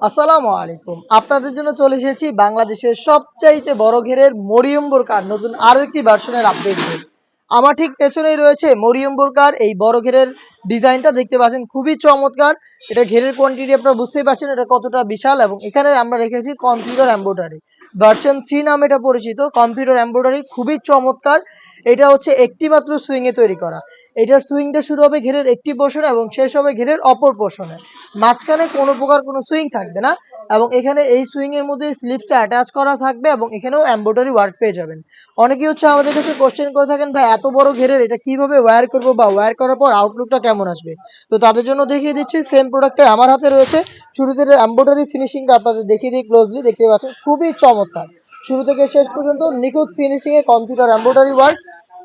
আসসালামু আলাইকুম। আপনাদের জন্য চলে এসেছি বাংলাদেশের সবচাইতে বড় ঘেরের মরিয়ম বোরকার নতুন আরো একটি ভার্সনের আপডেট নিয়ে। আমার ঠিক পেছনেই রয়েছে মরিয়ম বোরকার এই বড় ঘেরের ডিজাইনটা দেখতে পাচ্ছেন, খুবই চমৎকার। এটা ঘেরের কোয়ান্টিটি আপনারা বুঝতেই পারছেন এটা কতটা বিশাল, এবং এখানে আমরা রেখেছি কম্পিউটার এমব্রয়ডারি ভার্সন 3 নামে এটা পরিচিত। কম্পিউটার এমব্রয়ডারি খুবই চমৎকার। এটা হচ্ছে একটি মাত্র সুইং এ তৈরি করা। এটার সুইংটা শুরু হবে ঘেরের একটি পোর্শনে এবং শেষ হবে ঘেরের অপর পোর্শনে। মাঝখানে কোনো প্রকার কোনো সুইং থাকবে না, এবং এখানে এই সুইং এর মধ্যে স্লিপটা অ্যাটাচ করা থাকবে এবং এখানেও এমব্রয়ডারি ওয়ার্ক পেয়ে যাবেন। অনেকেই হচ্ছে আমাদের কাছে কোশ্চেন করে থাকেন, ভাই এত বড় ঘেরের এটা কিভাবে ওয়্যার করবো বা ওয়্যার করার পর আউটলুকটা কেমন আসবে। তো তাদের জন্য দেখিয়ে দিচ্ছি, সেম প্রোডাক্টটা আমার হাতে রয়েছে। শুরুতে এমব্রয়ডারি ফিনিশিংটা আপনাদের দেখিয়ে দিই ক্লোজলি। দেখতে পাচ্ছেন খুবই চমৎকার, শুরু থেকে শেষ পর্যন্ত নিখুঁত finishing a computer embroidery work.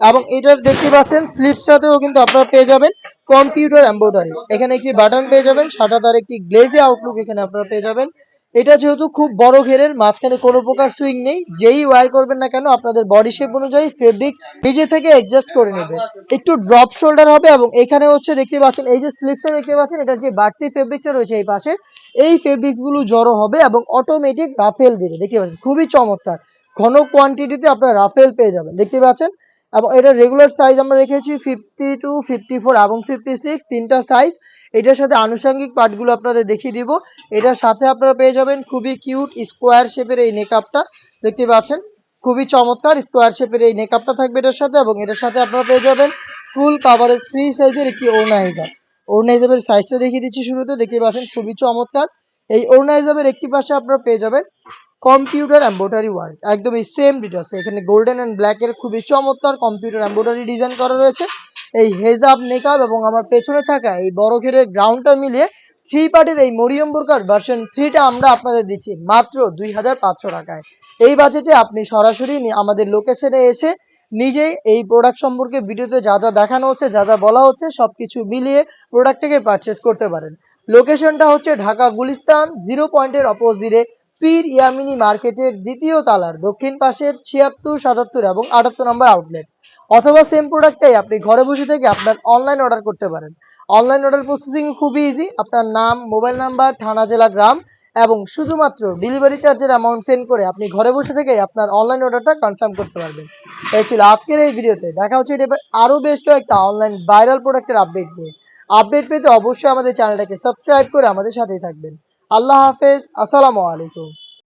এবং এটার দেখতে পাচ্ছেন স্লিপসটাতেও কিন্তু আপনারা পেয়ে যাবেন কম্পিউটার এমব্রয়ডারি। এখানে একটি বাটন পেয়ে যাবেন, সাদা তার একটি গ্লেজি আউটলুক এখানে আপনারা পেয়ে যাবেন। এটা যেহেতু খুব বড় ঘেরের, মাঝখানে কোনো প্রকার সুইং নেই, যেই ওয়্যার করবেন না কেন আপনাদের বডি শেপ অনুযায়ী ফেব্রিক্স নিজে থেকে অ্যাডজাস্ট করে নেবে। একটু ড্রপ শোল্ডার হবে, এবং এখানে হচ্ছে দেখতে পাচ্ছেন এই যে স্লিপটা দেখতে পাচ্ছেন, এটার যে বাড়তি ফেব্রিক্সটা রয়েছে এই পাশে, এই ফেব্রিক্স গুলো জড়ো হবে এবং অটোমেটিক রাফেল দিবে। দেখতে পাচ্ছেন খুবই চমৎকার, ঘন কোয়ান্টিটিতে আপনারা রাফেল পেয়ে যাবেন দেখতে পাচ্ছেন। এবং এটা রেগুলার সাইজ আমরা রেখেছি 52, 54 এবং 56, তিনটা সাইজ। এটার সাথে আনুষঙ্গিক পার্টগুলো আপনাদের দেখিয়ে দিব। এটার সাথে আপনারা পেয়ে যাবেন খুবই কিউট স্কোয়ার শেপের এই নেকআপটা দেখতে পাচ্ছেন, খুবই চমৎকার স্কোয়ার শেপের এই নেকআপটা থাকবে এটার সাথে। এবং এটার সাথে আপনারা পেয়ে যাবেন ফুল কাভারেজ ফ্রি সাইজের একটি ওড়না হিজাব। ওড়না হিজাবের সাইজটা দেখিয়ে দিচ্ছি শুরুতে, দেখতে পাচ্ছেন খুবই চমৎকার। এই ওড়না হিজাবের একটি পাশে আপনারা পেয়ে যাবেন কম্পিউটার এমব্রয়ডারি ওয়ার্ক, একদম এই সেম ডিটেলস। এখানে গোল্ডেন এন্ড ব্ল্যাক এর খুবই চমৎকার কম্পিউটার এমব্রয়ডারি ডিজাইন করা রয়েছে। এই হেজাব নেকাব এবং আমার পেছনে থাকা এই বড় ঘেরের গ্রাউন্ডটা মিলিয়ে থ্রি পার্টের এই মরিয়ম বোরকার ভার্সন 3টা আমরা আপনাদের দিচ্ছি মাত্র 2500 টাকায়। এই বাজেটে আপনি সরাসরি আমাদের লোকেশনে এসে নিজেই এই প্রোডাক্ট সম্পর্কে ভিডিওতে যা যা দেখানো হচ্ছে, যা যা বলা হচ্ছে সবকিছু মিলিয়ে প্রোডাক্টটাকে পারচেস করতে পারেন। লোকেশনটা হচ্ছে ঢাকা গুলিস্তান 0 পয়েন্টের অপোজিটে পীর ইয়ামিনী মার্কেটের দ্বিতীয় তালার দক্ষিণ পাশের 76, 77 এবং 78 নম্বর আউটলেট। অথবা সেম প্রোডাক্টটাই আপনি ঘরে বসে থেকে আপনার অনলাইন অর্ডার করতে পারেন। অনলাইন অর্ডার প্রসেসিং খুবই ইজি। আপনার নাম, মোবাইল নাম্বার, থানা, জেলা, গ্রাম এবং শুধুমাত্র ডেলিভারি চার্জের অ্যামাউন্ট সেন্ড করে আপনি ঘরে বসে থেকেই আপনার অনলাইন অর্ডারটা কনফার্ম করতে পারবেন। এই ছিল আজকের এই ভিডিওতে। দেখা হচ্ছে এটা আরো বেশ কয়েকটা অনলাইন ভাইরাল প্রোডাক্টের আপডেট নিয়ে। আপডেট পেতে অবশ্যই আমাদের চ্যানেলটাকে সাবস্ক্রাইব করে আমাদের সাথেই থাকবেন। আল্লাহ হাফেজ, আসসালামু আলাইকুম।